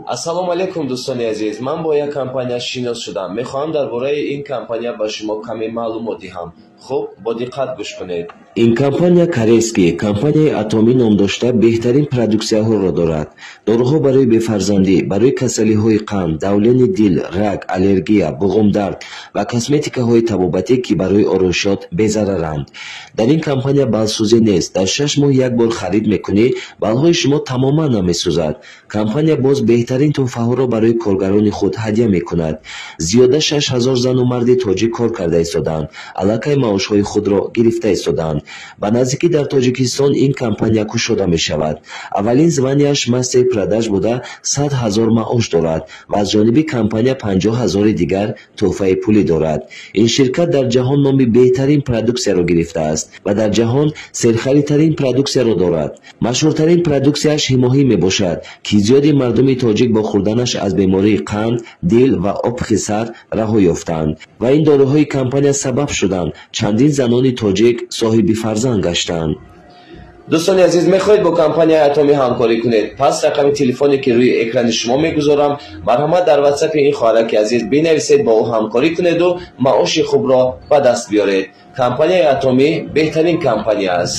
ассалому алейкум дӯстони азиз, ман бо як компания шинос шудам. Мехоҳам дар бораи ин компания ба шумо каме маълумот диҳам. хуб, бо диққат гӯш кунед. ин компания корейские компанияи атомӣ ном дошта беҳтарин продуксияҳоро дорад. доруҳо барои бефарзандӣ, барои касалиҳои қанд, давлени дил, рак, аллергия, буғумдард ва косметикаҳои табобатӣ ки барои ороишот безараранд. дар ин компания балсӯзӣ нест. дар 6 моҳ як бор харид мекунӣ, балҳои шумо тамоман намесӯзад. компания боз беҳтарин тӯҳфаҳоро барои коргарони худ ҳадя мекунад. зиёда 6000 зану марди тоҷик кор карда истоданд. аллакай маошҳои худро гирифта истоданд. ба наздикӣ дар тоҷикистон ин компания кушода мешавад. аввалин званияш мастери продаж буда 100 000 маош дорад ва аз ҷониби компания 50 000 дигар тӯҳфаи пулӣ дорад. ин ширкат дар ҷаҳон номи беҳтарин продуксияро гирифтааст ва дар ҷаҳон серхаридтарин продуксияро дорад. машҳуртарин продуксияш ҳимоҳӣ мебошад ки зиёди мардуми тоҷик бо хӯрданаш аз бемории қанд, дил ва обхи сар раҳо ёфтанд ва ин доруҳои компания сабаб шуданд чандин занони тоҷик соҳиби фарзанд гаштанд. дӯстони азиз, мехоҳед бо компанияи атомӣ ҳамкорӣ кунед? пас рақами телефоне ки рӯи экрани шумо мегузорам, марҳамат дар ватсапи ин хоҳараки азиз бинависед, бо ӯ ҳамкорӣ кунеду маоши хубро ба даст биёред. компанияи атомӣ беҳтарин компания аст.